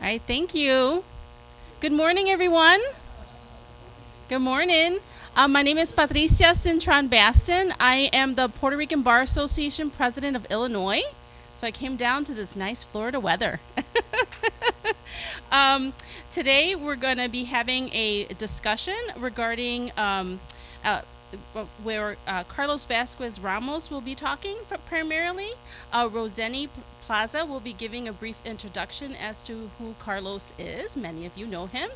All right, thank you. Good morning, everyone. Good morning. My name is Patricia Cintron Baston. I am the Puerto Rican Bar Association president of Illinois. So I came down to this nice Florida weather. um, Today, we're going to be having a discussion regarding uh, where Carlos Vasquez-Ramos will be talking primarily. Roseni Plaza will be giving a brief introduction as to who Carlos is. Many of you know him.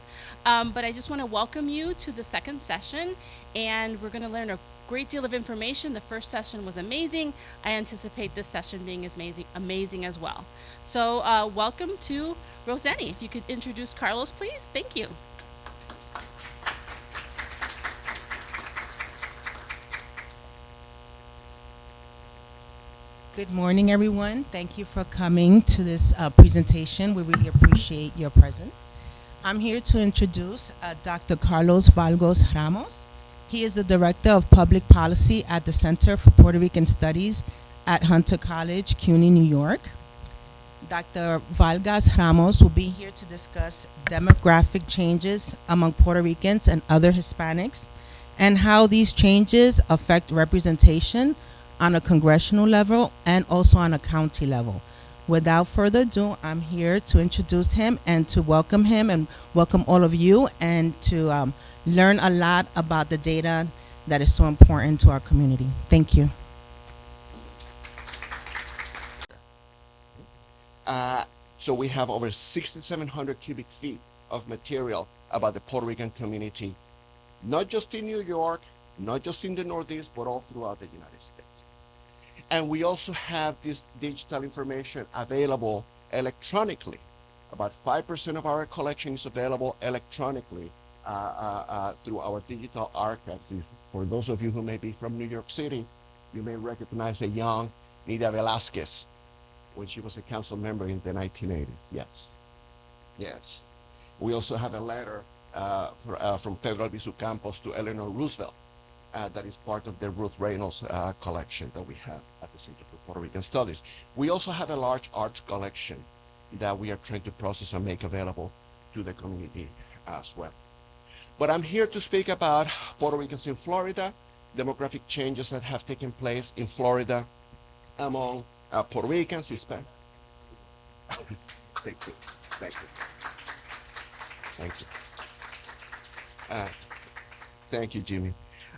But I just want to welcome you to the second session, and we're going to learn a great deal of information. The first session was amazing. I anticipate this session being as amazing as well. So, welcome to Roseni. If you could introduce Carlos, please. Thank you. Good morning, everyone. Thank you for coming to this presentation. We really appreciate your presence. I'm here to introduce Dr. Carlos Vargas-Ramos. He is the Director of Public Policy at the Center for Puerto Rican Studies at Hunter College, CUNY, New York. Dr. Vargas-Ramos will be here to discuss demographic changes among Puerto Ricans and other Hispanics and how these changes affect representation on a congressional level and also on a county level. Without further ado, I'm here to introduce him and to welcome him and welcome all of you and to learn a lot about the data that is so important to our community. Thank you. Uh, so we have over 6,700 cubic feet of material about the Puerto Rican community, not just in New York, not just in the Northeast, but all throughout the United States. And we also have this digital information available electronically. About 5% of our collection is available electronically through our digital archive. For those of you who may be from New York City, you may recognize a young Nidia Velasquez when she was a council member in the 1980s. Yes, yes. We also have a letter from Pedro Albizu Campos to Eleanor Roosevelt that is part of the Ruth Reynolds collection that we have at the Center for Puerto Rican Studies. We also have a large art collection that we are trying to process and make available to the community as well. But I'm here to speak about Puerto Ricans in Florida, demographic changes that have taken place in Florida among Puerto Ricans, Hispanic. Thank you. Thank you. Thank you. Uh, Thank you, Jimmy.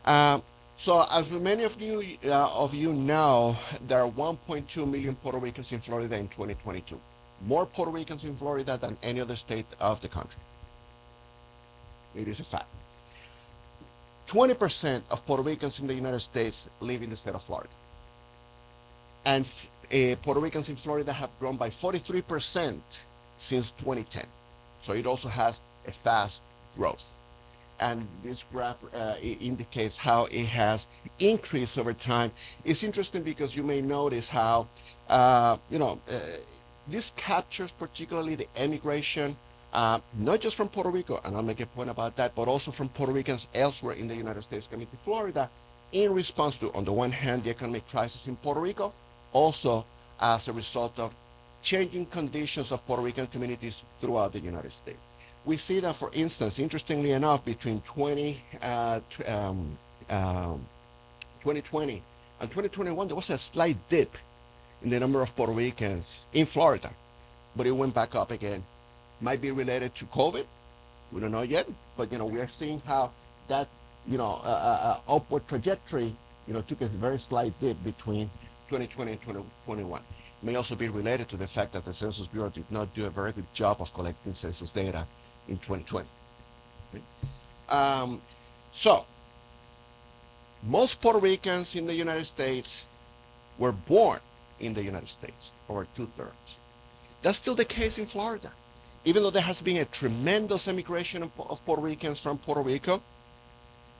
Um, so, as many of you know, there are 1.2 million Puerto Ricans in Florida in 2022. More Puerto Ricans in Florida than any other state of the country. It is a fact. 20% of Puerto Ricans in the United States live in the state of Florida. And Puerto Ricans in Florida have grown by 43% since 2010. So it also has a fast growth. And this graph indicates how it has increased over time. It's interesting because you may notice how, this captures particularly the emigration, not just from Puerto Rico, and I'll make a point about that, but also from Puerto Ricans elsewhere in the United States coming to Florida in response to, on the one hand, the economic crisis in Puerto Rico, also as a result of changing conditions of Puerto Rican communities throughout the United States. We see that, for instance, interestingly enough, between 2020 and 2021, there was a slight dip in the number of Puerto Ricans in Florida, but it went back up again. Might be related to COVID. We don't know yet, but we are seeing how that upward trajectory took a very slight dip between 2020 and 2021. It may also be related to the fact that the Census Bureau did not do a very good job of collecting census data in 2020. So, most Puerto Ricans in the United States were born in the United States, over 2/3. That's still the case in Florida. Even though there has been a tremendous immigration of Puerto Ricans from Puerto Rico,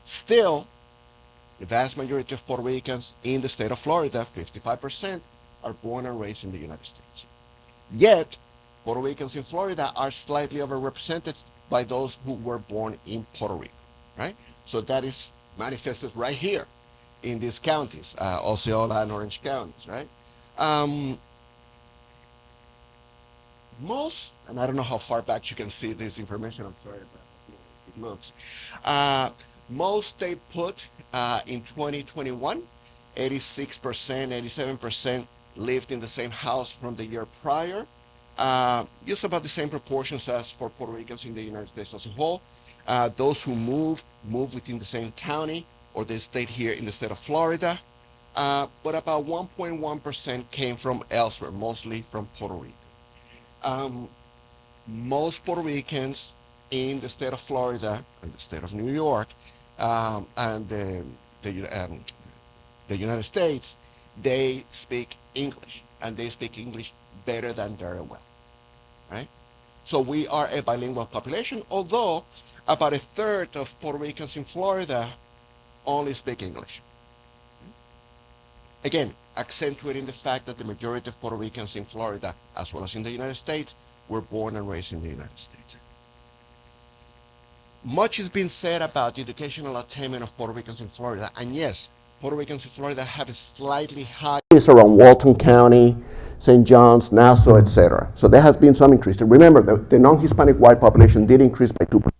still, the vast majority of Puerto Ricans in the state of Florida, 55%, are born and raised in the United States. Yet, Puerto Ricans in Florida are slightly overrepresented by those who were born in Puerto Rico, right? So that is manifested right here in these counties, Osceola and Orange counties, right? Most, and I don't know how far back you can see this information, I'm sorry, but it moves. Uh, Most they put in 2021, 86%, 87% lived in the same house from the year prior. Just about the same proportions as for Puerto Ricans in the United States as a whole. Those who moved within the same county or they stayed here in the state of Florida. But about 1.1% came from elsewhere, mostly from Puerto Rico. Um, Most Puerto Ricans in the state of Florida and the state of New York and the, the United States, they speak English and they speak English better than very well, right? So we are a bilingual population, although about a third of Puerto Ricans in Florida only speak English. Again, accentuating the fact that the majority of Puerto Ricans in Florida, as well as in the United States, were born and raised in the United States. Much has been said about the educational attainment of Puerto Ricans in Florida, and yes, Puerto Ricans in Florida have a slightly higher is around Walton County, St. John's, Nassau, etc. So there has been some increase. Remember, the non-Hispanic white population did increase by 2%,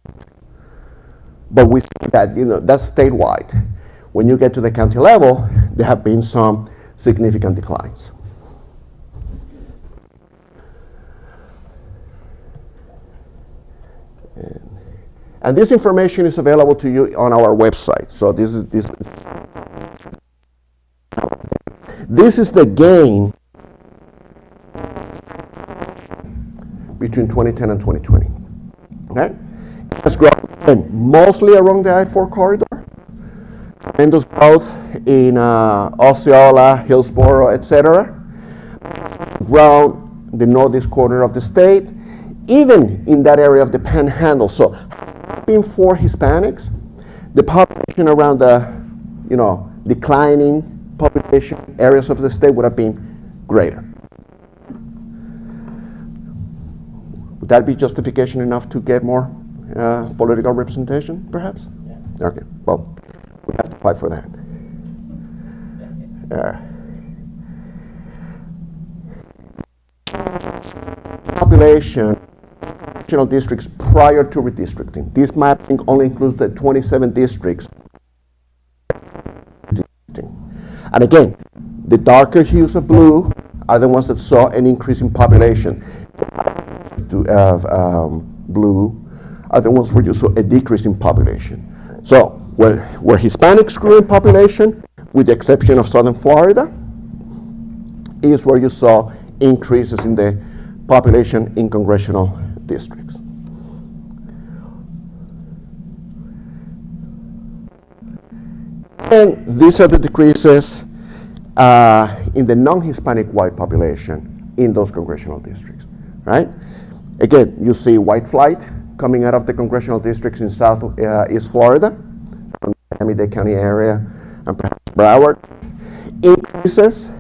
but we see that that's statewide. When you get to the county level, there have been some significant declines. And this information is available to you on our website. So this is the gain between 2010 and 2020. Okay? It has grown mostly along the I-4 corridor. Tremendous growth in Osceola, Hillsborough, etc. Grown the northeast corner of the state, even in that area of the Panhandle. So, being for Hispanics, the population around the, declining population areas of the state would have been greater. Would that be justification enough to get more political representation, perhaps? Yeah. Okay. Well, we have to fight for that. Population districts prior to redistricting. This mapping only includes the 27 districts. And again, the darker hues of blue are the ones that saw an increase in population. Blue are the ones where you saw a decrease in population. So where Hispanics grew in population, with the exception of southern Florida, is where you saw increases in the population in congressional districts. And these are the decreases in the non-Hispanic white population in those congressional districts, right? Again, you see white flight coming out of the congressional districts in Southeast Florida, from the Miami-Dade County area, and perhaps Broward. Increases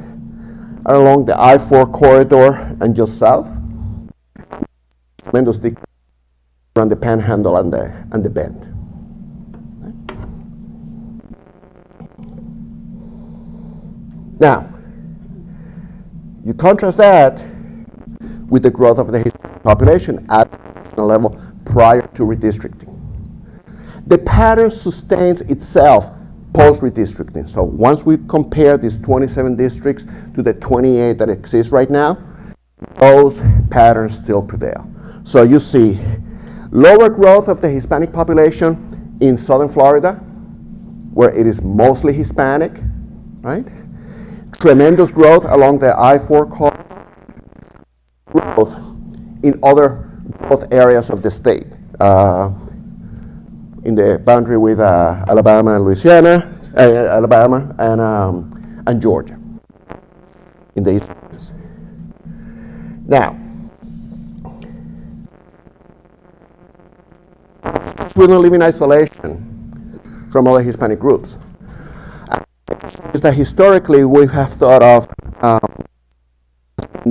are along the I-4 corridor and just south. Tremendous decrease around the Panhandle and the Bend. Now, you contrast that with the growth of the Hispanic population at the level prior to redistricting. The pattern sustains itself post-redistricting. So once we compare these 27 districts to the 28 that exist right now, those patterns still prevail. So you see lower growth of the Hispanic population in southern Florida, where it is mostly Hispanic, right? Tremendous growth along the I-4 corridor, growth in other growth areas of the state, in the boundary with Alabama and Louisiana, Alabama and Georgia, in the east. Now, we don't live in isolation from other Hispanic groups. Is that historically we have thought of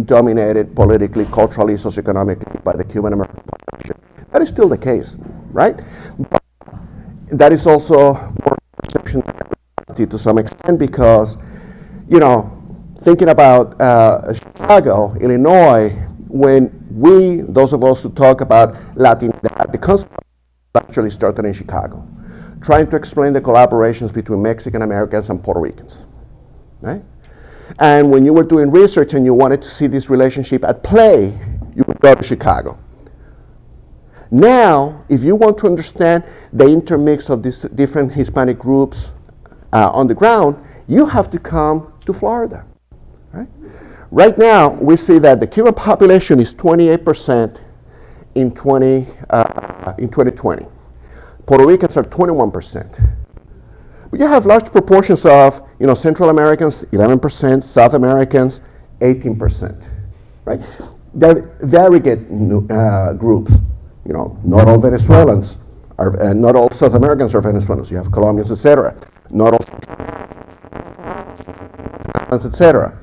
dominated politically, culturally, socioeconomically by the Cuban American population. That is still the case, right? But that is also more perception to some extent because, thinking about Chicago, Illinois, when those of us who talk about Latinidad, the concept actually started in Chicago, trying to explain the collaborations between Mexican Americans and Puerto Ricans, right? And when you were doing research and you wanted to see this relationship at play, you would go to Chicago. Now, if you want to understand the intermix of these different Hispanic groups on the ground, you have to come to Florida. Right? Right now, we see that the Cuban population is 28% in 2020. Puerto Ricans are 21%. But you have large proportions of Central Americans, 11%, South Americans, 18%. Right? They're variegated groups. Not all Venezuelans are, not all South Americans are Venezuelans. You have Colombians, etc. Not all, etc.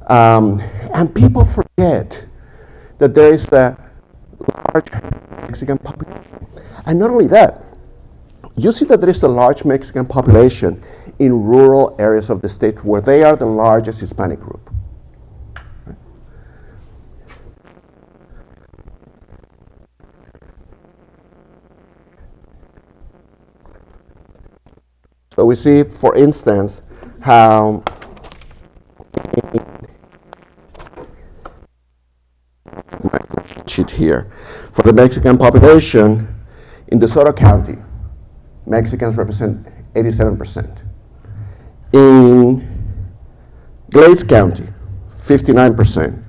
And people forget that there is a large Mexican population. And not only that, you see that there is a large Mexican population in rural areas of the state where they are the largest Hispanic group. So we see, for instance, how sheet here for the Mexican population in DeSoto County, Mexicans represent 87%. In Glades County, 59%.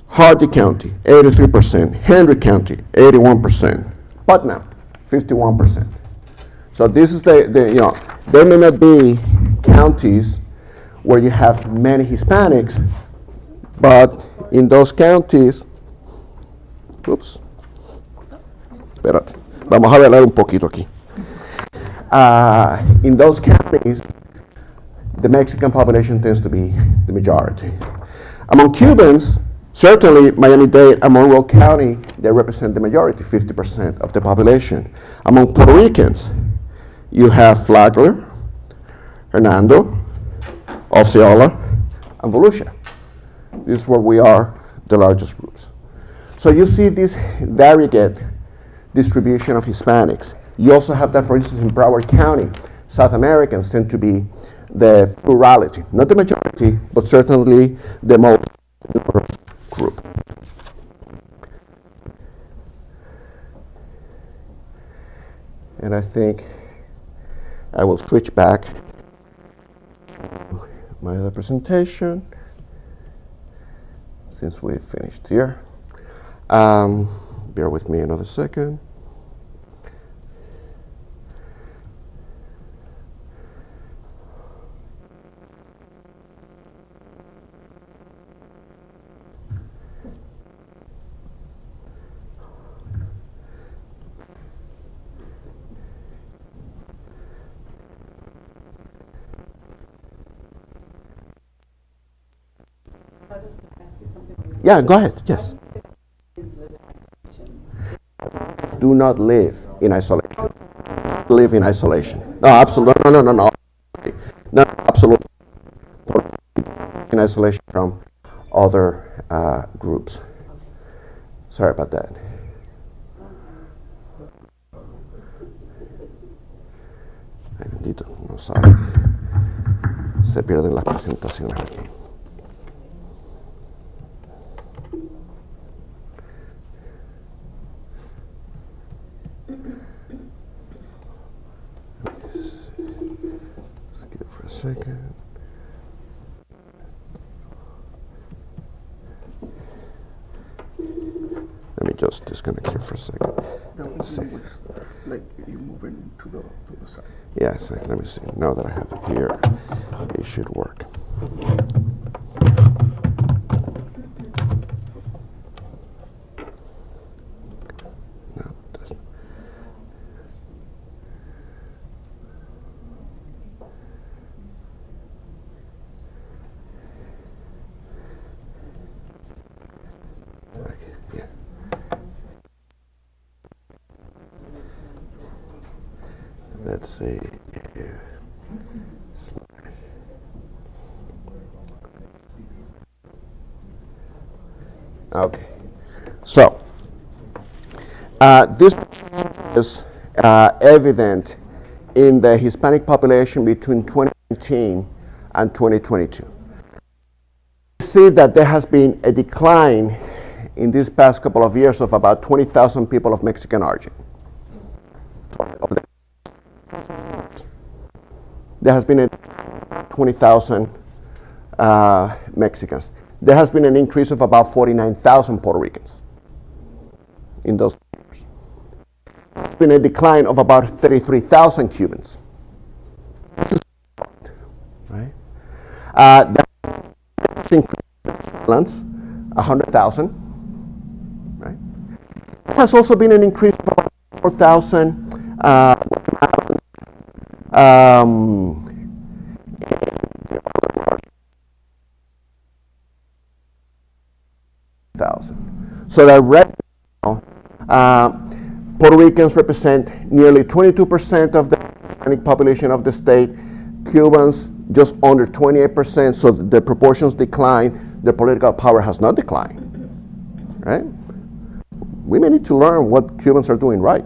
Hardy County, 83%. Henry County, 81%. Putnam, 51%. So this is there may not be counties where you have many Hispanics, but in those counties, espérate, vamos a hablar un poquito aquí. In those counties, the Mexican population tends to be the majority. Among Cubans, certainly Miami-Dade and Monroe County, they represent the majority, 50% of the population. Among Puerto Ricans, you have Flagler, Hernando, Osceola, and Volusia. This is where we are the largest groups. So you see this variegated distribution of Hispanics. You also have that, for instance, in Broward County. South Americans tend to be the plurality, not the majority, but certainly the most numerous group. And I think I will switch back to my other presentation since we finished here. Bear with me another second. Yeah, go ahead. Yes. Do not live in isolation. Live in isolation. No, absolutely. No. No, absolutely. In isolation from other groups. Sorry about that. Ay, bendito, no sabe. Se pierden las presentaciones aquí. Skip for a second. Let me just disconnect here for a second. Let's see. Like you moving to the side. Yes, let me see. Now that I have it here, it should work. No, it doesn't. Okay, yeah. Let's see. Okay, So, this is evident in the Hispanic population between 2019 and 2022. We see that there has been a decline in these past couple of years of about 20,000 people of Mexican origin. There has been a 20,000 Mexicans. There has been an increase of about 49,000 Puerto Ricans in those years. There's been a decline of about 33,000 Cubans. Right? There's increase in 100,000. Right? There has also been an increase of about 4,000 so that right now, Puerto Ricans represent nearly 22% of the Hispanic population of the state. Cubans just under 28%. So the proportions decline. Their political power has not declined. Right? We may need to learn what Cubans are doing right.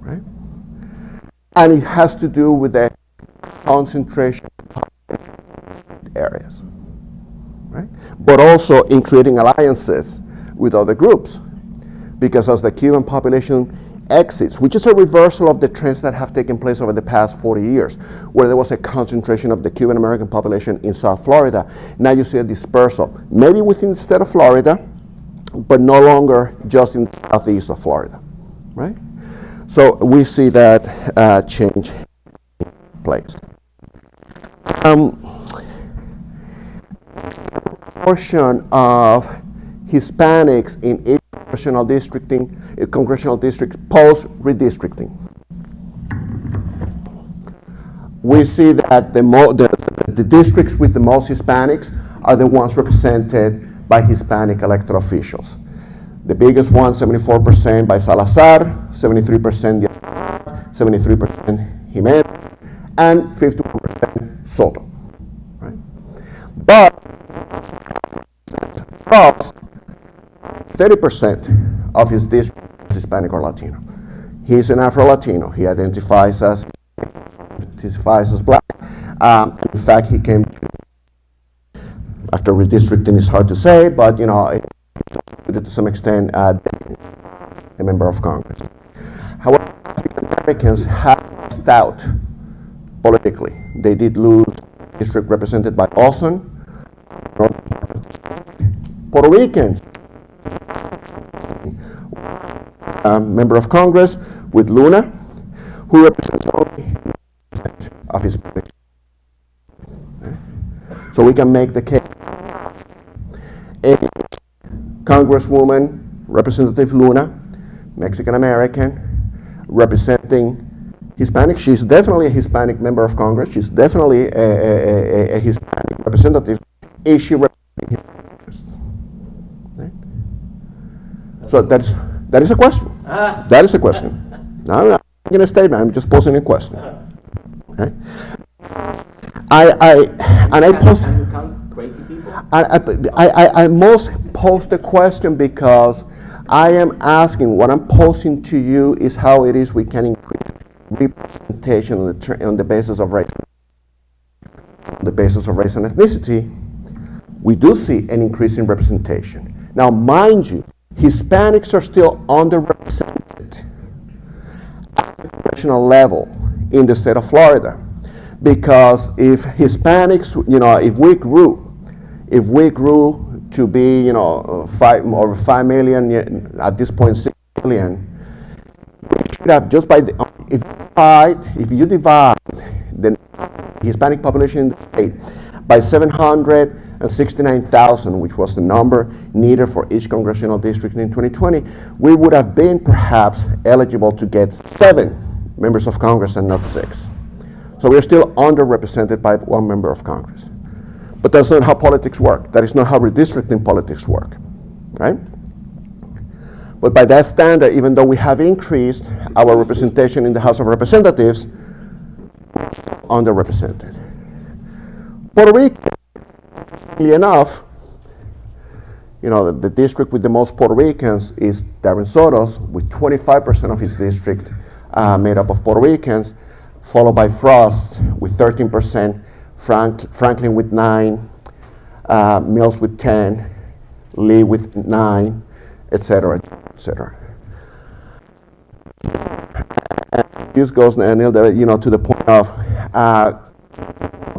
Right? And it has to do with the concentration of areas. Right? But also in creating alliances with other groups. Because as the Cuban population exits, which is a reversal of the trends that have taken place over the past 40 years, where there was a concentration of the Cuban American population in South Florida, now you see a dispersal, maybe within the state of Florida, but no longer just in the southeast of Florida. Right? So we see that change place. Portion of Hispanics in each congressional district post redistricting. We see that the districts with the most Hispanics are the ones represented by Hispanic elected officials. The biggest one, 74% by Salazar, 73% 73% Jimenez, and 51% Soto. Right? But 30% of his district is Hispanic or Latino. He's an Afro-Latino. He identifies as black. In fact, he came after redistricting. Is hard to say, but to some extent, a member of Congress. However, African Americans have lost out politically. They did lose district represented by Olson. Puerto Ricans, a member of Congress with Luna, who represents only 9% of his population. So we can make the case. A Congresswoman, Representative Luna, Mexican American, representing Hispanic. She's definitely a Hispanic member of Congress. She's definitely a Hispanic representative. Is she representing his interests? Right? So that is a question. That is a question. No, I'm not making a statement. I'm just posing a question. Okay? I post. Crazy people. I most pose the question because I am asking. What I'm posing to you is how it is we can increase representation on the basis of race. On the basis of race and ethnicity, we do see an increase in representation. Now, mind you, Hispanics are still underrepresented at the congressional level in the state of Florida. Because if Hispanics, if we grew to be, over 5 million, at this point 6 million, we should have just by if you divide the Hispanic population in the state by 769,000, which was the number needed for each congressional district in 2020, we would have been perhaps eligible to get 7 members of Congress and not 6. So we're still underrepresented by 1 member of Congress. But that's not how politics work. That is not how redistricting politics work, right? But by that standard, even though we have increased our representation in the House of Representatives, we're still underrepresented. Puerto Rico, enough, The district with the most Puerto Ricans is Darren Soto's, with 25% of his district made up of Puerto Ricans, followed by Frost with 13%, Franklin with 9%, Mills with 10%, Lee with 9%, etc., etc. This goes, Neil, to the point of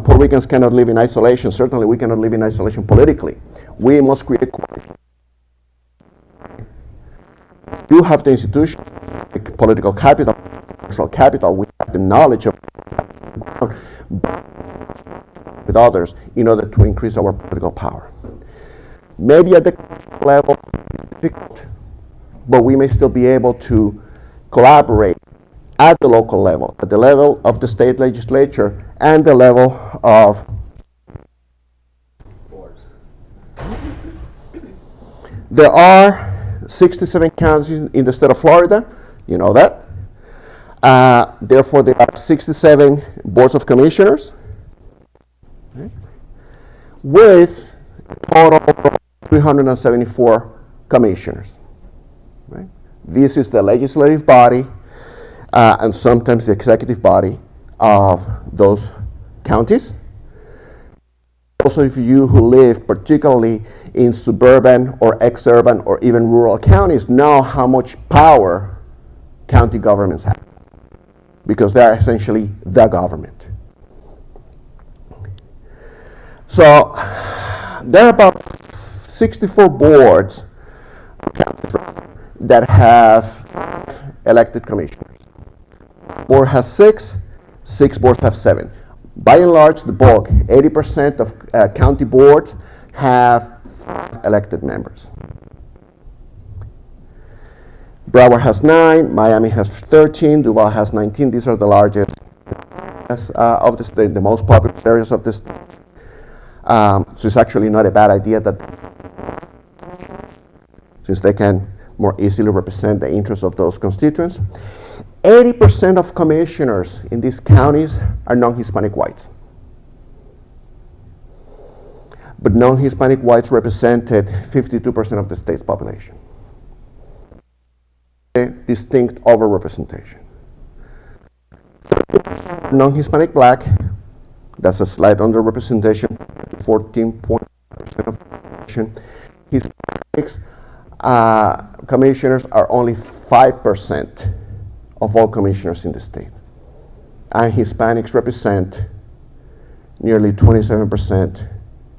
Puerto Ricans cannot live in isolation. Certainly, we cannot live in isolation politically. We must create coalition. We do have the institution, political capital, social capital. We have the knowledge of with others in order to increase our political power. Maybe at the level, it's difficult, but we may still be able to collaborate at the local level, at the level of the state legislature and the level of boards. There are 67 counties in the state of Florida, you know that. Therefore, there are 67 boards of commissioners, okay, with a total of 374 commissioners. Right? This is the legislative body and sometimes the executive body of those counties. Also, if you who live particularly in suburban or exurban or even rural counties know how much power county governments have, because they are essentially the government. So there are about 64 boards that have elected commissioners. Board has 6 boards have 7. By and large, the bulk, 80% of county boards have 5 elected members. Broward has 9, Miami has 13, Duval has 19. These are the largest of the state, the most popular areas of the state. So it's actually not a bad idea that, since they can more easily represent the interests of those constituents. 80% of commissioners in these counties are non-Hispanic whites. But non-Hispanic whites represented 52% of the state's population. A distinct overrepresentation. Non-Hispanic black, that's a slight underrepresentation, 14.5% of the population. Hispanics commissioners are only 5% of all commissioners in the state. And Hispanics represent nearly 27%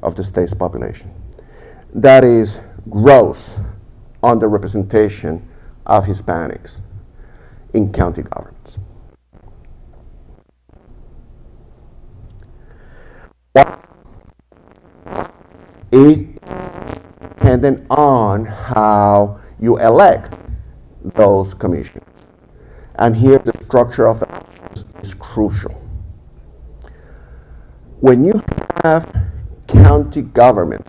of the state's population. That is gross underrepresentation of Hispanics in county governments. It dependent on how you elect those commissioners. And here the structure of elections is crucial. When you have county government,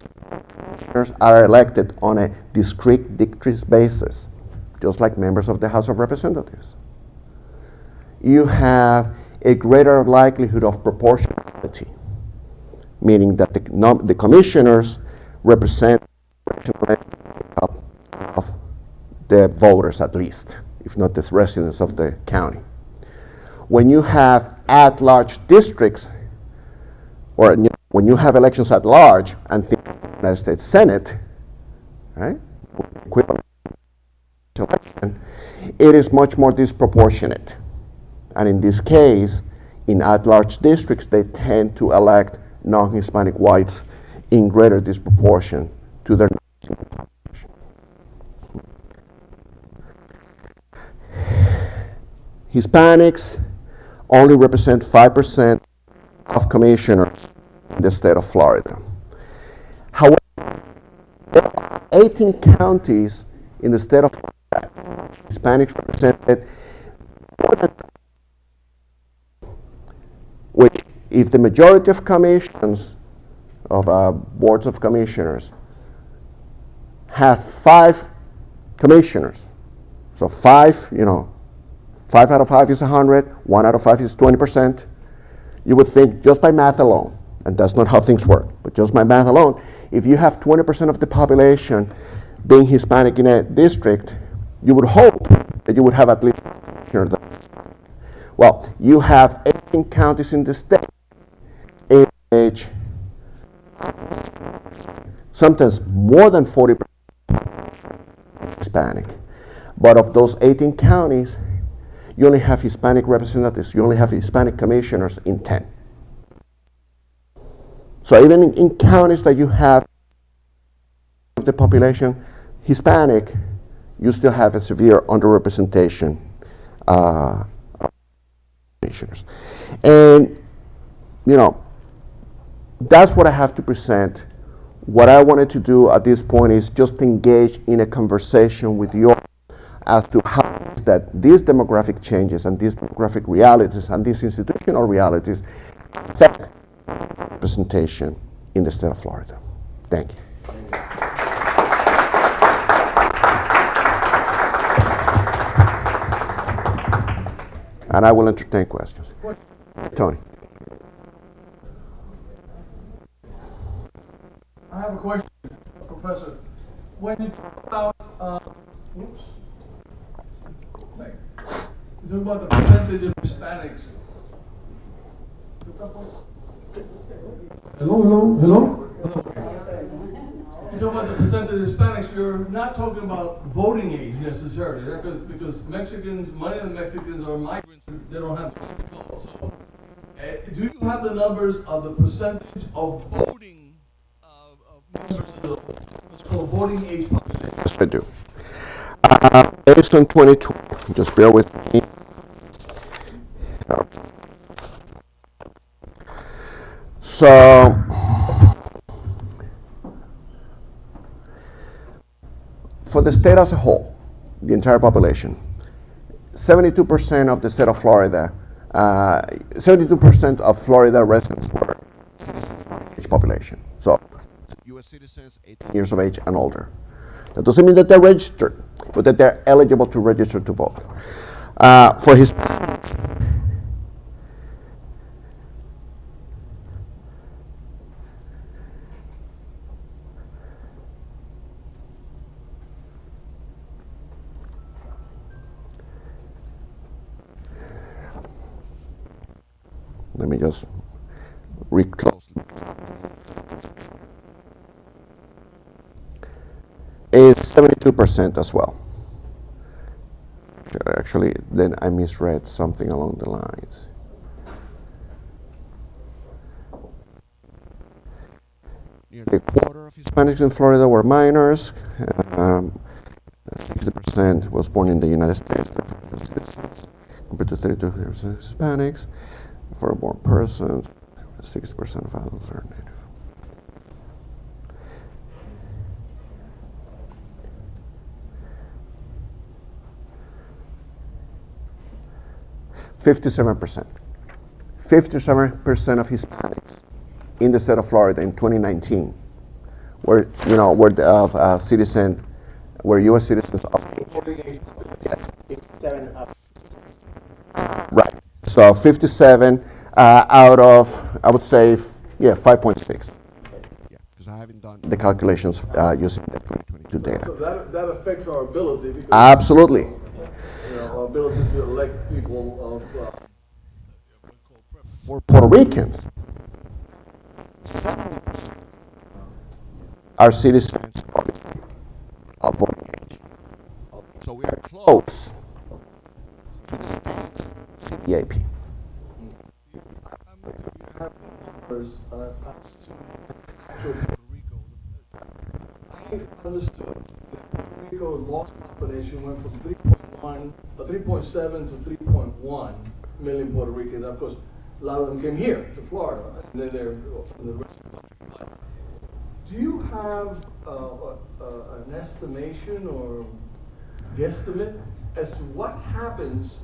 commissioners are elected on a discrete district basis, just like members of the House of Representatives. You have a greater likelihood of proportionality, meaning that the commissioners represent of the voters at least, if not the residents of the county. When you have at-large districts, or when you have elections at large and think of the United States Senate, right, equivalent to election, it is much more disproportionate. And in this case, in at-large districts, they tend to elect non-Hispanic whites in greater disproportion to their population. Hispanics only represent 5% of commissioners in the state of Florida. However, there are 18 counties in the state of Florida. Hispanics represented more than, which, if the majority of commissions of boards of commissioners have 5 commissioners, so 5 out of 5 is 100, 1 out of 5 is 20%. You would think, just by math alone, and that's not how things work, but just my math alone, if you have 20% of the population being Hispanic in a district, you would hope that you would have at least. Well, you have 18 counties in the state, age, sometimes more than 40% Hispanic. But of those 18 counties, you only have Hispanic representatives, you only have Hispanic commissioners in 10. So even in counties that you have the population Hispanic, you still have a severe underrepresentation of commissioners. And, you know, that's what I have to present. What I wanted to do at this point is just engage in a conversation with you as to how it is that these demographic changes and these demographic realities and these institutional realities affect representation in the state of Florida. Thank you. And I will entertain questions. Tony. I have a question, Professor. When you talk about, you talk about the percentage of Hispanics. Hello? You talk about the percentage of Hispanics, you're not talking about voting age necessarily, because Mexicans, many of the Mexicans are migrants, they don't have the right to vote. So, do you have the numbers of the percentage of voting members of the, what's called voting age population? Yes, I do. Based on 2020, just bear with me. Okay. So, for the state as a whole, the entire population, 72% of the state of Florida, 72% of Florida residents were citizens of age population. So, U.S. citizens 18 years of age and older. That doesn't mean that they're registered, but that they're eligible to register to vote. For Hispanics, let me just read closely. It's 72% as well. Actually, then I misread something along the lines. Nearly a quarter of Hispanics in Florida were minors. 60% was born in the United States, compared to 32% Hispanics. Foreign-born persons, 60% of adults are native. Fifty-seven percent of Hispanics in the state of Florida in 2019 were, were U.S. citizens of age. Yes. 57 up. Right. So 57 out of, I would say, 5.6. Yeah, because I haven't done the calculations using the 2022 data. So that affects our ability. Because, Absolutely. our ability to elect people of. For Puerto Ricans, 70% are citizens of voting age. So we are close to the state's CDAP. I understood that Puerto Rico's lost population went from 3.7 to 3.1 million Puerto Ricans. Of course, a lot of them came here to Florida, and then they're in the rest of the country. Do you have an estimation or guesstimate as to what happens?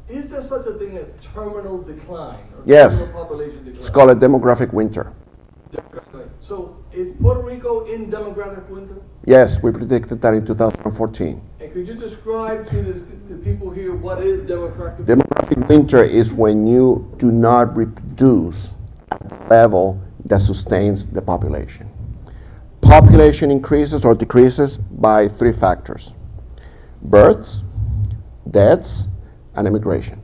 Is there such a thing as terminal decline? Or Yes. terminal population decline? It's called a demographic winter. So is Puerto Rico in demographic winter? Yes, we predicted that in 2014. And could you describe to the people here what is demographic? Demographic winter is when you do not reproduce at the level that sustains the population. Population increases or decreases by three factors: births, deaths, and immigration.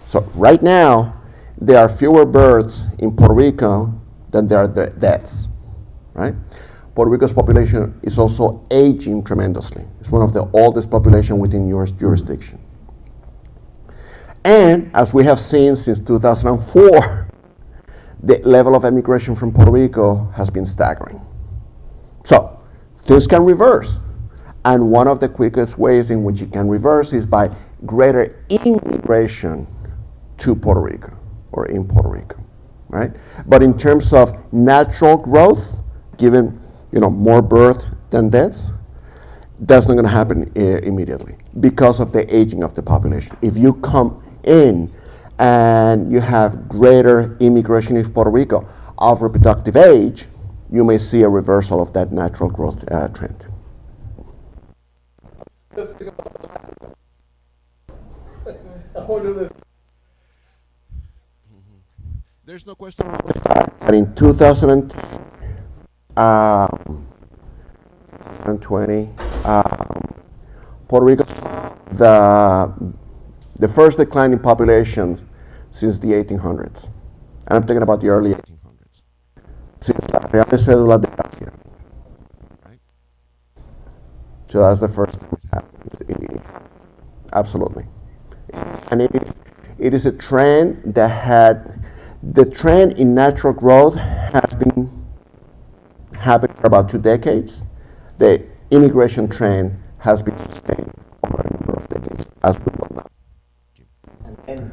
So right now, there are fewer births in Puerto Rico than there are deaths, right? Puerto Rico's population is also aging tremendously. It's one of the oldest population within your jurisdiction. And as we have seen since 2004, the level of immigration from Puerto Rico has been staggering. So things can reverse. And one of the quickest ways in which it can reverse is by greater immigration to Puerto Rico or in Puerto Rico, right? But in terms of natural growth, given more birth than deaths, that's not going to happen immediately because of the aging of the population. If you come in and you have greater immigration in Puerto Rico of reproductive age, you may see a reversal of that natural growth trend. Let's think about I wonder this. There's no question about the fact that in 2020, Puerto Rico saw the first decline in population since the 1800s. And I'm talking about the early 1800s. Since la Real Cédula de Gracia. Right? So that's the first thing that's happened. Absolutely. And it is a trend that the trend in natural growth has been happening for about 2 decades. The immigration trend has been sustained over a number of decades, as we well know. And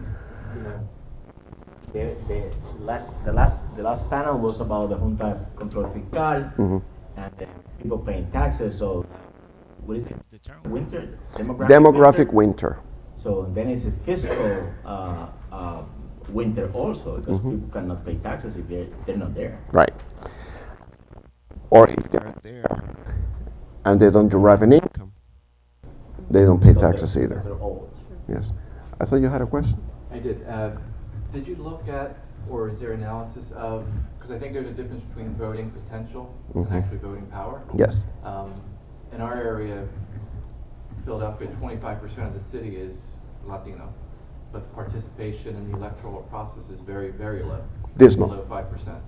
the last panel was about the Junta Control Fiscal and the people paying taxes. So what is it? The term winter? Demographic winter. So then it's a fiscal winter also, because people cannot pay taxes if they're not there. Right. Or if they're there and they don't derive an income, they don't pay taxes either. They're old. Yes. I thought you had a question. I did. Did you look at, or is there analysis of, because I think there's a difference between voting potential and actually voting power. Yes. In our area, Philadelphia, 25% of the city is Latino, but the participation in the electoral process is very, very low. Dismal. Below 5%.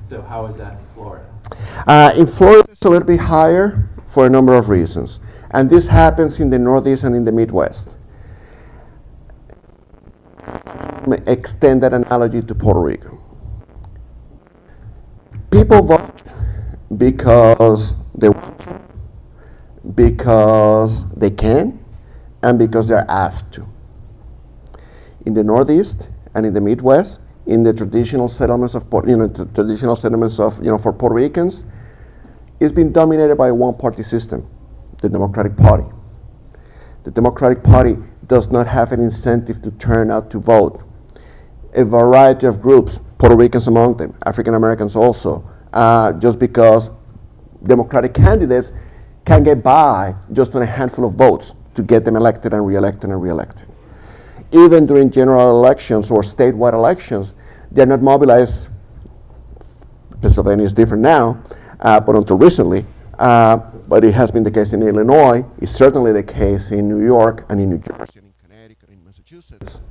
So how is that in Florida? In Florida, it's a little bit higher for a number of reasons. And this happens in the Northeast and in the Midwest. Extend that analogy to Puerto Rico. People vote because they want to, because they can, and because they're asked to. In the Northeast and in the Midwest, in the traditional settlements of for Puerto Ricans, it's been dominated by a one-party system, the Democratic Party. The Democratic Party does not have an incentive to turn out to vote. A variety of groups, Puerto Ricans among them, African Americans also, just because Democratic candidates can get by just on a handful of votes to get them elected and reelected and reelected. Even during general elections or statewide elections, they're not mobilized. Pennsylvania is different now, but until recently, but it has been the case in Illinois, it's certainly the case in New York and in New Jersey, and in Connecticut, and in Massachusetts.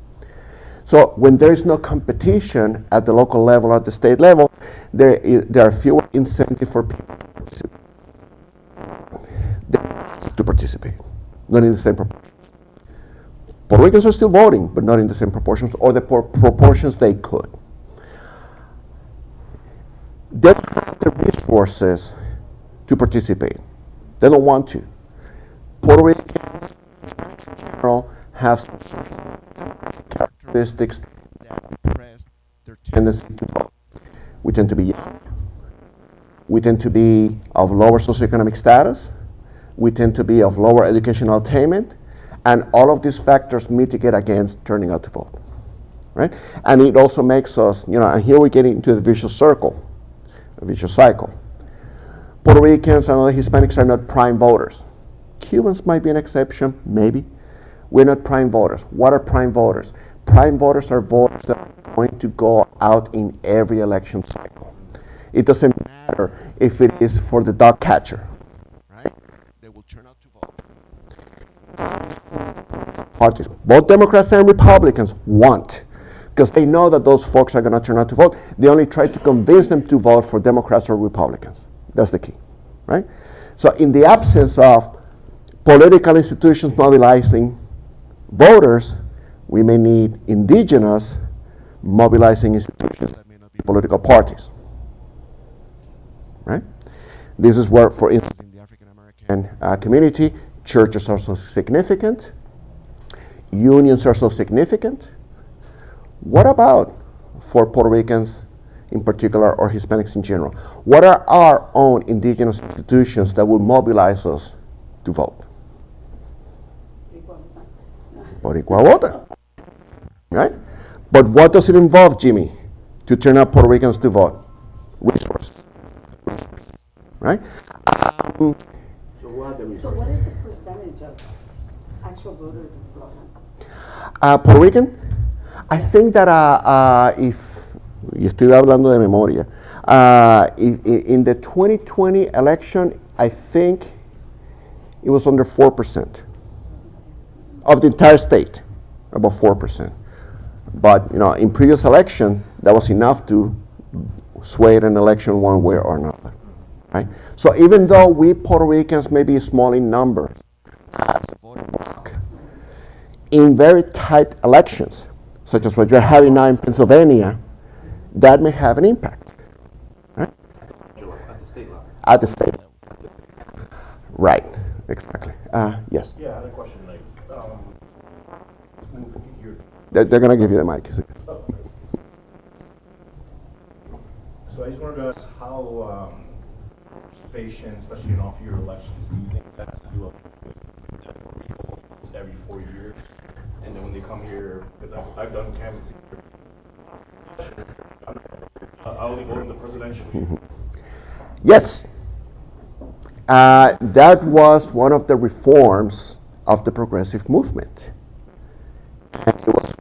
So when there is no competition at the local level, at the state level, there are fewer incentives for people to participate, not in the same proportions. Puerto Ricans are still voting, but not in the same proportions or the proportions they could. They don't have the resources to participate. They don't want to. Puerto Ricans, Hispanics in general, have some social characteristics that repress their tendency to vote. We tend to be young. We tend to be of lower socioeconomic status. We tend to be of lower educational attainment. And all of these factors mitigate against turning out to vote, right? And it also makes us, and here we're getting into the vicious cycle. Puerto Ricans and other Hispanics are not prime voters. Cubans might be an exception, maybe. We're not prime voters. What are prime voters? Prime voters are voters that are going to go out in every election cycle. It doesn't matter if it is for the dog catcher, right? They will turn out to vote. Parties, both Democrats and Republicans, want, because they know that those folks are going to turn out to vote. They only try to convince them to vote for Democrats or Republicans. That's the key, right? So in the absence of political institutions mobilizing voters, we may need indigenous mobilizing institutions that may not be political parties, right? This is where, for instance, in the African American community, churches are so significant, unions are so significant. What about for Puerto Ricans in particular, or Hispanics in general? What are our own indigenous institutions that will mobilize us to vote? Boricua Vota, right? But what does it involve, Jimmy, to turn out Puerto Ricans to vote? Resources, right? So what are the So resources? what is the percentage of actual voters in Florida? Puerto Rican, I think that if, y estoy hablando de memoria, in the 2020 election, I think it was under 4% of the entire state, about 4%. But in previous election, that was enough to sway an election one way or another, right? So even though we Puerto Ricans may be small in number as a voting bloc, in very tight elections, such as what you're having now in Pennsylvania, that may have an impact, right? At the state level. At the state level. Right, exactly. Yes. Yeah, I had a question. Like, They're going to give you the mic. so I just wanted to ask how participation, especially in off-year elections, do you think that has to do with every 4 years? And then when they come here, because I've done canvassing. I only vote in the presidential. Yes. That was one of the reforms of the progressive movement. And it was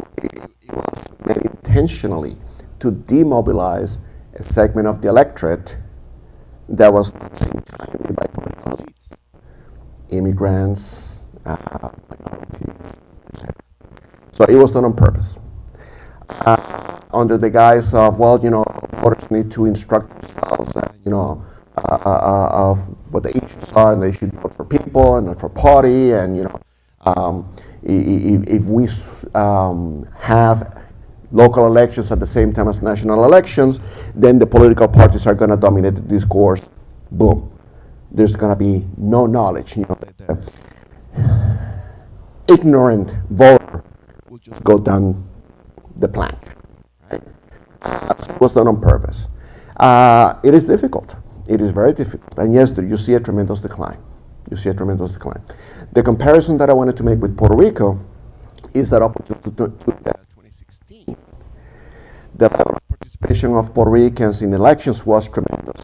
made intentionally to demobilize a segment of the electorate that was not seen timely by political elites, immigrants, minorities, etc. So it was done on purpose. Under the guise of, voters need to instruct themselves, of what the issues are, and they should vote for people and not for party, and if we have local elections at the same time as national elections, then the political parties are going to dominate the discourse. Boom. There's going to be no knowledge. The ignorant voter will just go down the plank. Right? So it was done on purpose. It is difficult. It is very difficult. And yes, you see a tremendous decline. The comparison that I wanted to make with Puerto Rico is that up until 2016, the level of participation of Puerto Ricans in elections was tremendous.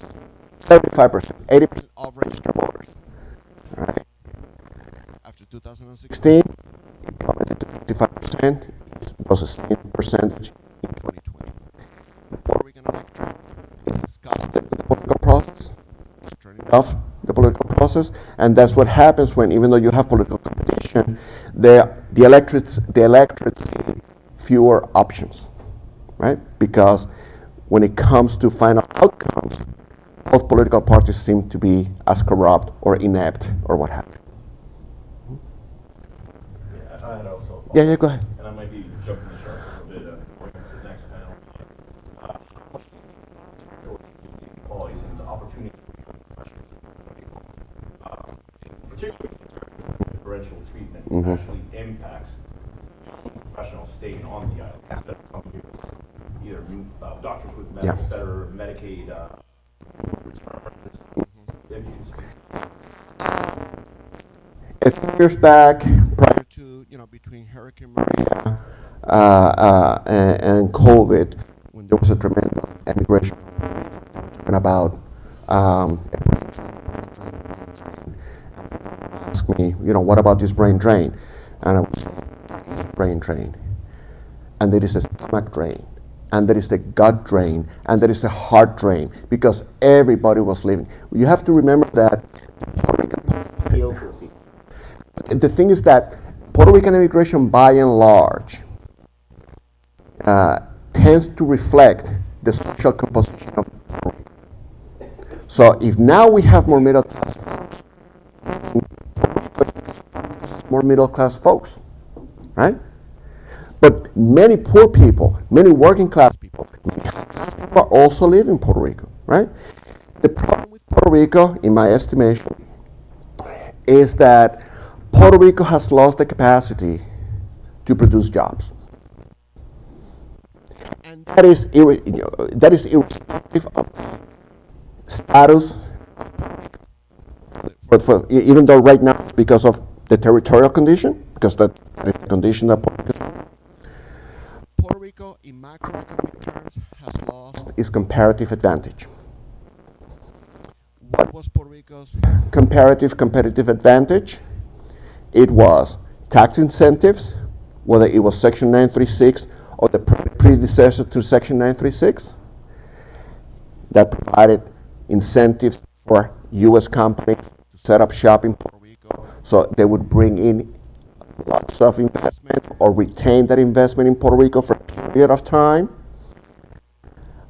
75%, 80% of registered voters. All right. After 2016, it plummeted to 55%. It was the same percentage in 2020. The Puerto Rican electorate is disgusted with the political process. It's turning off the political process, and that's what happens when, even though you have political competition, the electorates see fewer options, right? Because when it comes to final outcomes, both political parties seem to be as corrupt or inept or what have you. Yeah, I had also. Yeah, go ahead. And I might be jumping the shark a little bit going to the next panel. Qualities and the opportunities for professionals, particularly differential treatment actually impacts professionals staying on the island instead of coming here. Either doctors with better Medicaid A few years back, prior to, between Hurricane Maria and COVID, when there was a tremendous emigration, talking about ask me, what about this brain drain? And I would say, brain drain. and there is a stomach drain, and there is the gut drain, and there is the heart drain, because everybody was leaving. You have to remember that the thing is that Puerto Rican immigration, by and large, tends to reflect the social composition of Puerto Rico. So if now we have more middle class folks, more middle class folks, right? But many poor people, many working class people, are also live in Puerto Rico, right? The problem with Puerto Rico, in my estimation, is that Puerto Rico has lost the capacity to produce jobs. And that is irrespective of status, even though right now, because of the territorial condition, because that is the condition that Puerto Rico, in macroeconomic terms, has lost its comparative advantage. What was Puerto Rico's competitive advantage? It was tax incentives, whether it was Section 936 or the predecessor to Section 936, that provided incentives for U.S. companies to set up shop in Puerto Rico, so they would bring in lots of investment or retain that investment in Puerto Rico for a period of time.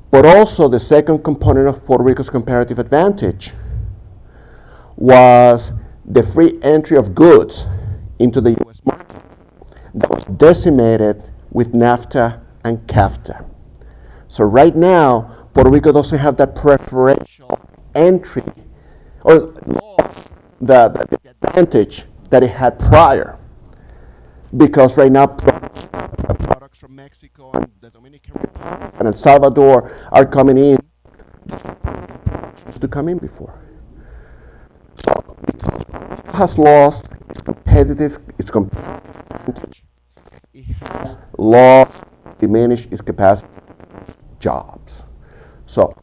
But also the second component of Puerto Rico's comparative advantage was the free entry of goods into the U.S. market that was decimated with NAFTA and CAFTA. So right now, Puerto Rico doesn't have that preferential entry or lost the advantage that it had prior, because right now products from Mexico and the Dominican Republic and El Salvador are coming in to come in before. So because it has lost its competitive advantage, it has lost, diminished its capacity to produce jobs. So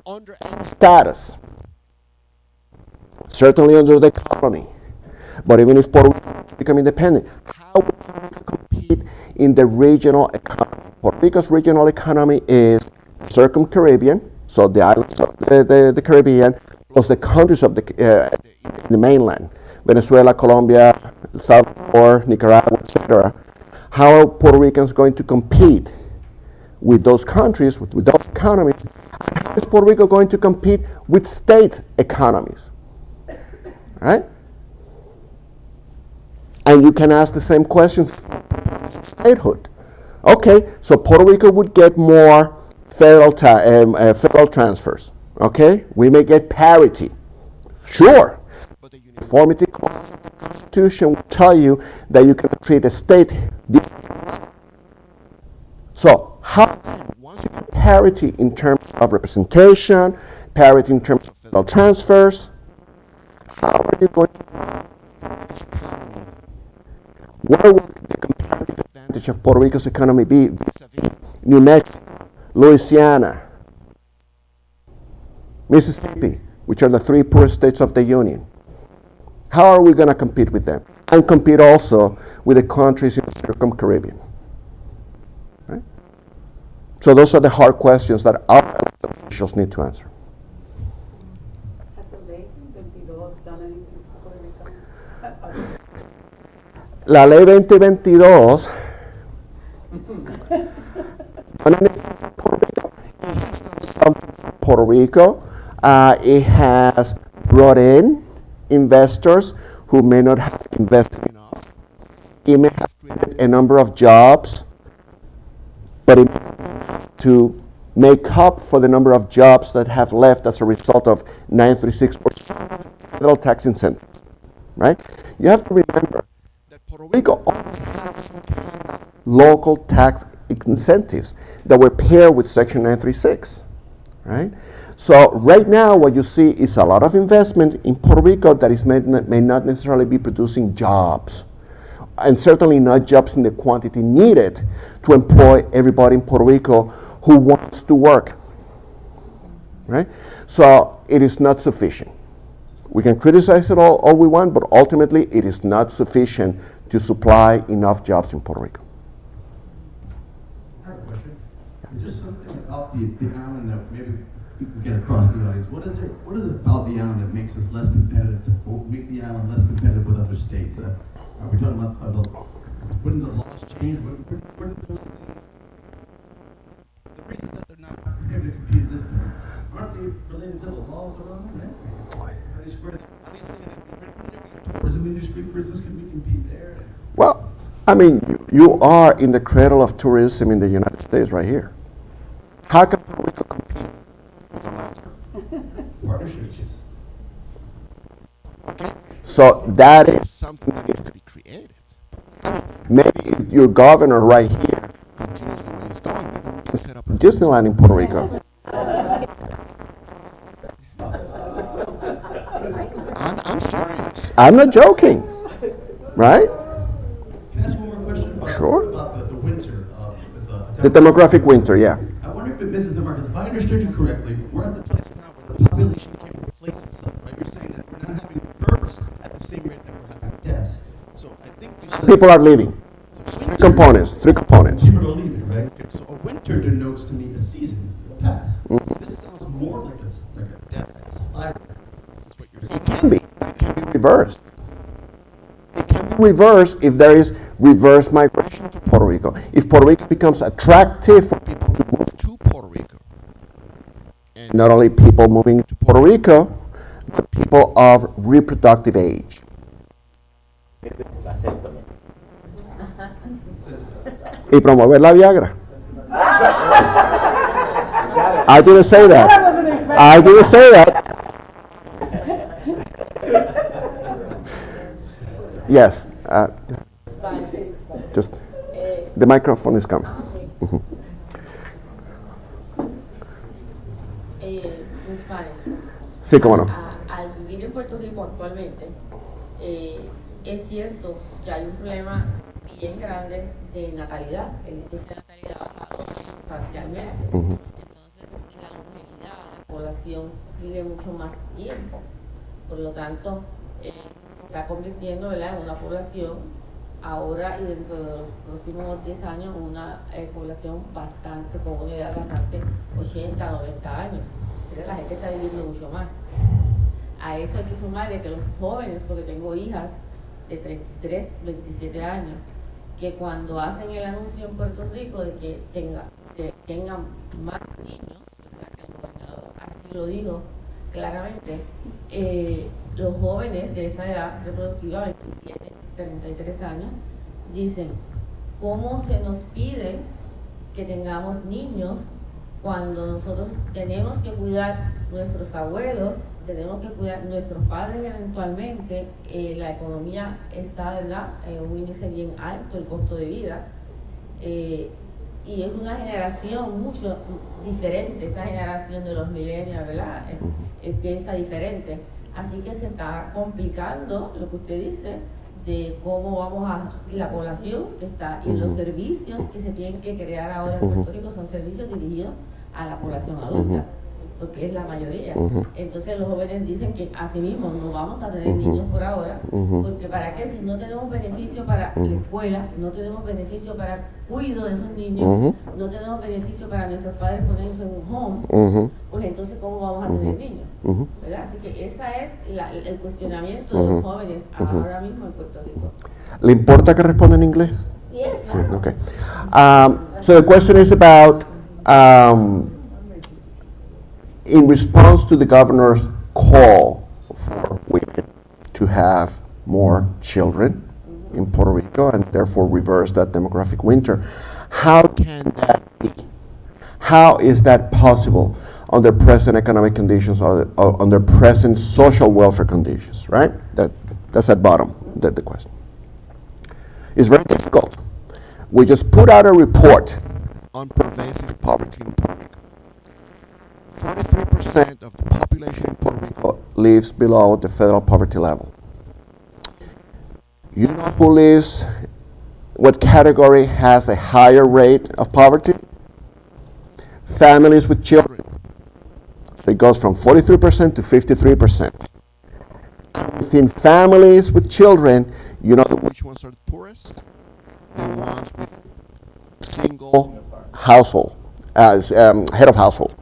under any status, certainly under the colony, but even if Puerto Rico become independent, how would Puerto Rico compete in the regional economy? Puerto Rico's regional economy is circum-Caribbean, so the islands of the Caribbean, plus the countries of the mainland, Venezuela, Colombia, El Salvador, Nicaragua, etc. How are Puerto Ricans going to compete with those countries, with those economies? And how is Puerto Rico going to compete with state economies? Right? And you can ask the same questions for statehood. Okay, so Puerto Rico would get more federal transfers. Okay, we may get parity. Sure, but the uniformity clause of the Constitution will tell you that you can treat a state differently. So how then, once you get parity in terms of representation, parity in terms of federal transfers, how are you going to grow Puerto Rico's economy? Where will the comparative advantage of Puerto Rico's economy be vis-a-vis New Mexico, Louisiana, Mississippi, which are the three poorest states of the Union? How are we going to compete with them? And compete also with the countries in the circum-Caribbean. Right? So those are the hard questions that our elected officials need to answer. Has the ley 22 done anything for Puerto Rico? La ley 2022 something for Puerto Rico. It has brought in investors who may not have invested enough. It may have created a number of jobs, but it may not have to make up for the number of jobs that have left as a result of 936 or federal tax incentives. Right? You have to remember that Puerto Rico always had some kind of local tax incentives that were paired with Section 936. Right? So right now what you see is a lot of investment in Puerto Rico that is may not necessarily be producing jobs, and certainly not jobs in the quantity needed to employ everybody in Puerto Rico who wants to work. Right? So it is not sufficient. We can criticize it all we want, but ultimately it is not sufficient to supply enough jobs in Puerto Rico. about the island that maybe we can get across to the audience? What is it about the island that makes us less competitive, or make the island less competitive with other states? Are we talking about wouldn't the laws change? Wouldn't those things, the reasons that they're not able to compete at this point, aren't they related to the laws around them, right? How do you say that the tourism industry, for instance, can we compete there? Well, I mean, you are in the cradle of tourism in the United States right here. How can Puerto Rico compete with Orlando? Partnerships. Okay. So that is something that needs to be created. Maybe if your governor right here continues the way he's going, maybe we can set up a Disneyland in Puerto Rico. I'm serious. I'm not joking. Right? Can I ask one more question about the winter? The demographic winter, yeah. I wonder if it misses the mark. If I understood you correctly, we're at the place now where the population can't replace itself, right? You're saying that we're not having births at the same rate that we're having deaths. So I think you said People are leaving. Three components. people are leaving, right? Okay, so a winter denotes to me a season pass. So this sounds more like a death spiral. That's what you're saying. It can be. It can be reversed. It can be reversed if there is reverse migration to Puerto Rico. If Puerto Rico becomes attractive for people to move to Puerto Rico, and not only people moving to Puerto Rico, but people of reproductive age. Y promover la Viagra. I didn't say that. I didn't say that. Yes. Just the microphone is coming. Sí, cómo no. Al vivir en Puerto Rico actualmente, es cierto que hay un problema bien grande de natalidad. Esa natalidad ha bajado sustancialmente. Entonces, la longevidad, la población vive mucho más tiempo. Por lo tanto, se está convirtiendo, ¿verdad?, en una población ahora y dentro de los próximos 10 años una población bastante, con una edad bastante, 80, 90 años. Pero la gente está viviendo mucho más. A eso hay que sumarle que los jóvenes, porque tengo hijas de 33, 27 años, que cuando hacen el anuncio en Puerto Rico de que tengan más niños, ¿verdad?, que el gobernador así lo dijo claramente, los jóvenes de esa edad reproductiva, 27, 33 años, dicen, ¿cómo se nos pide que tengamos niños cuando nosotros tenemos que cuidar nuestros abuelos, tenemos que cuidar nuestros padres eventualmente? La economía está, ¿verdad?, un índice bien alto, el costo de vida, y es una generación mucho diferente, esa generación de los millennials, ¿verdad? Piensa diferente. Así que se está complicando lo que usted dice de cómo vamos a la población que está y los servicios que se tienen que crear ahora en Puerto Rico son servicios dirigidos a la población adulta, porque es la mayoría. Entonces los jóvenes dicen que así mismo no vamos a tener niños por ahora, porque ¿para qué? Si no tenemos beneficio para la escuela, no tenemos beneficio para cuidado de esos niños, no tenemos beneficio para nuestros padres ponerlos en un home, pues entonces ¿cómo vamos a tener niños? ¿Verdad? Así que ese es el cuestionamiento de los jóvenes ahora mismo en Puerto Rico. ¿Le importa que responda en inglés? Yeah, Sí, okay. So the question is about in response to the governor's call for women to have more children in Puerto Rico and therefore reverse that demographic winter, how can that be? How is that possible under present economic conditions or under present social welfare conditions, right? That's at bottom, the question. It's very difficult. We just put out a report on pervasive poverty in Puerto Rico. 43% of the population in Puerto Rico lives below the federal poverty level. You know who lives, what category has a higher rate of poverty? Families with children. So it goes from 43% to 53%. Within families with children, you know which ones are the poorest? The ones with single household, as head of household,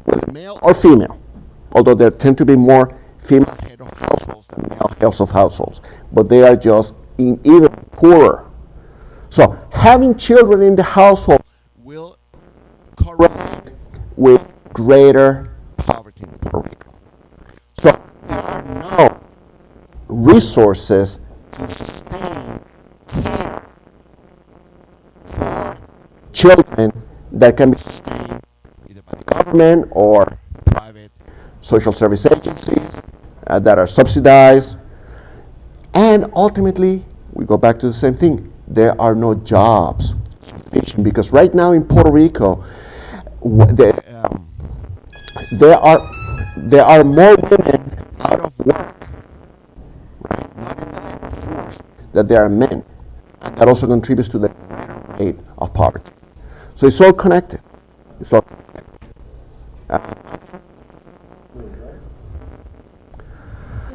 whether male or female, although there tend to be more female head of households than male heads of households, but they are just even poorer. So having children in the household will correlate with greater poverty in Puerto Rico. So there are no resources to sustain care for children that can be sustained either by the government or private social service agencies that are subsidized. And ultimately, we go back to the same thing. There are no jobs because right now in Puerto Rico, there are more women out of work, right? Not in the labor force, that there are men. And that also contributes to the greater rate of poverty. So it's all connected. It's all connected. Does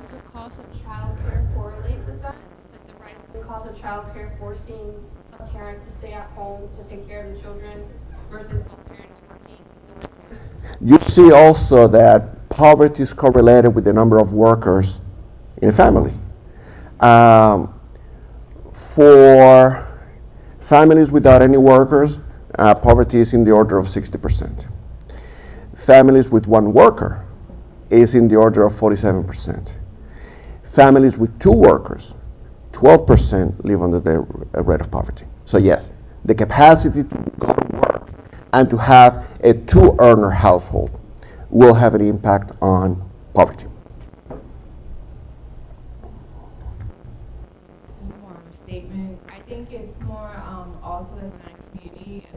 the cost of childcare correlate with that? Like the rising cost of childcare forcing a parent to stay at home to take care of the children versus both parents working? You see also that poverty is correlated with the number of workers in a family. For families without any workers, poverty is in the order of 60%. Families with one worker is in the order of 47%. Families with two workers, 12% live under the rate of poverty. So yes, the capacity to go to work and to have a two-earner household will have an impact on poverty. This is more of a statement. I think it's more also as a community.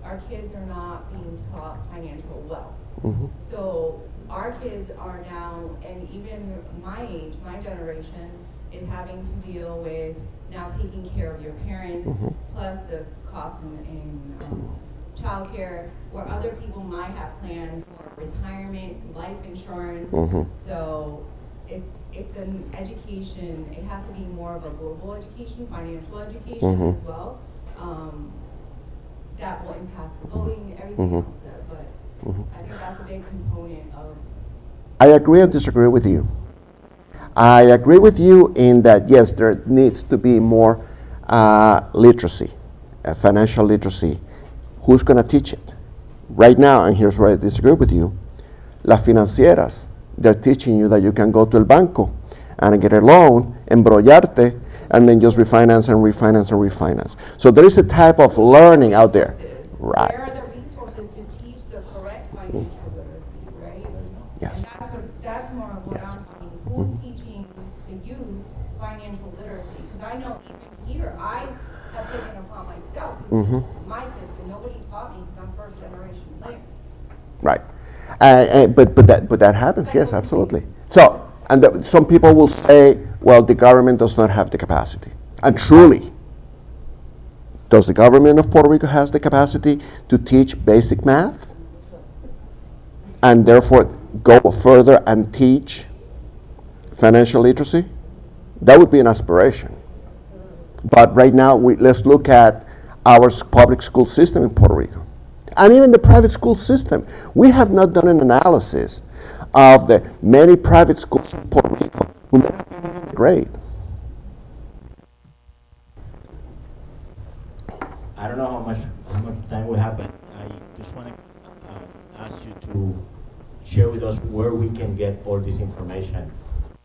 Our kids are not being taught financial wealth. Mm-hmm. So our kids are now, and even my age, my generation, is having to deal with now taking care of your parents, Mm-hmm. plus the cost in childcare, where other people might have planned for retirement, life insurance. Mm-hmm. So it's an education. It has to be more of a global education, financial education Mm-hmm. as well. That will impact the voting, everything Mm-hmm. else there. But Mm-hmm. I think that's a big component of. I agree and disagree with you. I agree with you in that, yes, there needs to be more literacy, financial literacy. Who's going to teach it? Right now, and here's where I disagree with you, las financieras, they're teaching you that you can go to el banco and get a loan, embrollarte, and then just refinance and refinance and refinance. So there is a type of learning out there. Right. Where are the resources to teach the correct financial literacy, right? Yes. And that's more of what Yes. I'm talking. Who's teaching the youth financial literacy? Because I know even here, I have taken upon myself to Mm-hmm. teach my kids, but nobody taught me because I'm first generation Lamb. Right. But that happens, yes, absolutely. So, and some people will say, well, the government does not have the capacity. And truly, does the government of Puerto Rico has the capacity to teach basic math? And therefore go further and teach financial literacy? That would be an aspiration. But right now, let's look at our public school system in Puerto Rico. And even the private school system. We have not done an analysis of the many private schools in Puerto Rico who may not be meeting the grade. I don't know how much time we have, but I just want to ask you to share with us where we can get all this information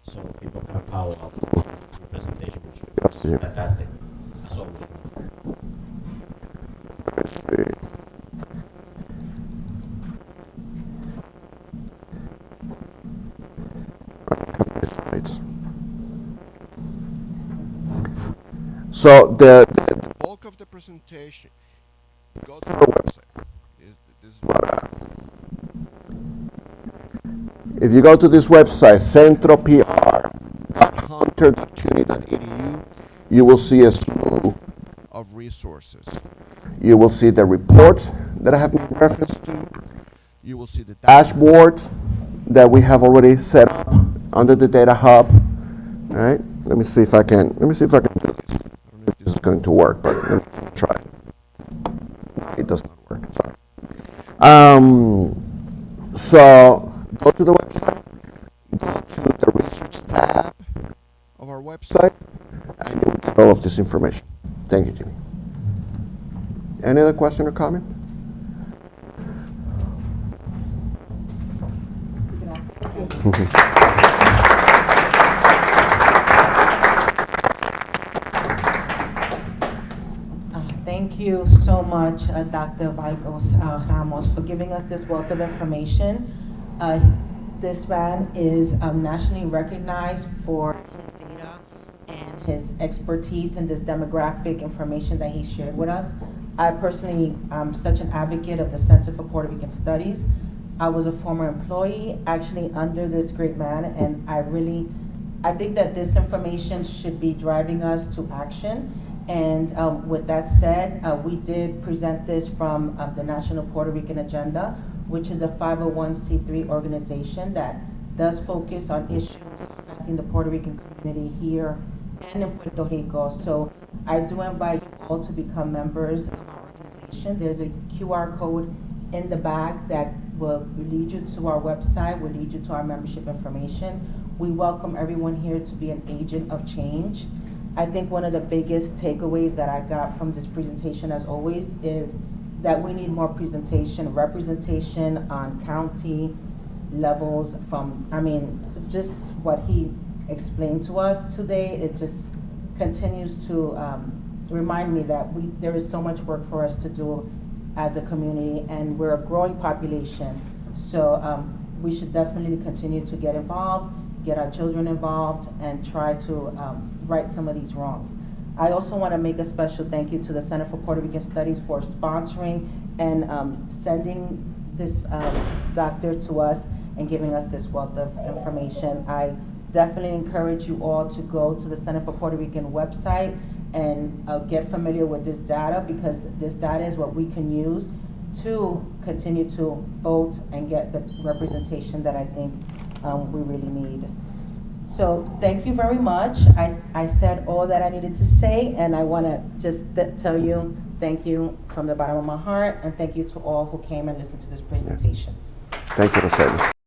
so people can follow up with the presentation, which was fantastic, as always. So the bulk of the presentation, go to our website. This is what if you go to this website, centropr.hunter.cuny.edu, you will see a slew of resources. You will see the reports that I have made reference to. You will see the dashboards that we have already set up under the data hub. All right. Let me see if I can do this. I don't know if this is going to work, but let me try. It does not work. Sorry. So go to the website, go to the research tab of our website, and you'll get all of this information. Thank you, Jimmy. Any other question or comment? Thank you so much, Dr. Vargas-Ramos, for giving us this wealth of information. This man is nationally recognized for his data and his expertise in this demographic information that he shared with us. I personally am such an advocate of the Center for Puerto Rican Studies. I was a former employee actually under this great man, and I think that this information should be driving us to action. And with that said, we did present this from the National Puerto Rican Agenda, which is a 501c3 organization that does focus on issues affecting the Puerto Rican community here and in Puerto Rico. So I do invite you all to become members of our organization. There's a QR code in the back that will lead you to our website, will lead you to our membership information. We welcome everyone here to be an agent of change. I think one of the biggest takeaways that I got from this presentation, as always, is that we need more representation on county levels just what he explained to us today. It just continues to remind me that there is so much work for us to do as a community, and we're a growing population. So we should definitely continue to get involved, get our children involved, and try to right some of these wrongs. I also want to make a special thank you to the Center for Puerto Rican Studies for sponsoring and sending this doctor to us and giving us this wealth of information. I definitely encourage you all to go to the Center for Puerto Rican website and get familiar with this data, because this data is what we can use to continue to vote and get the representation that I think we really need. So thank you very much. I said all that I needed to say, and I want to just tell you thank you from the bottom of my heart, and thank you to all who came and listened to this presentation. Thank you, Roseli.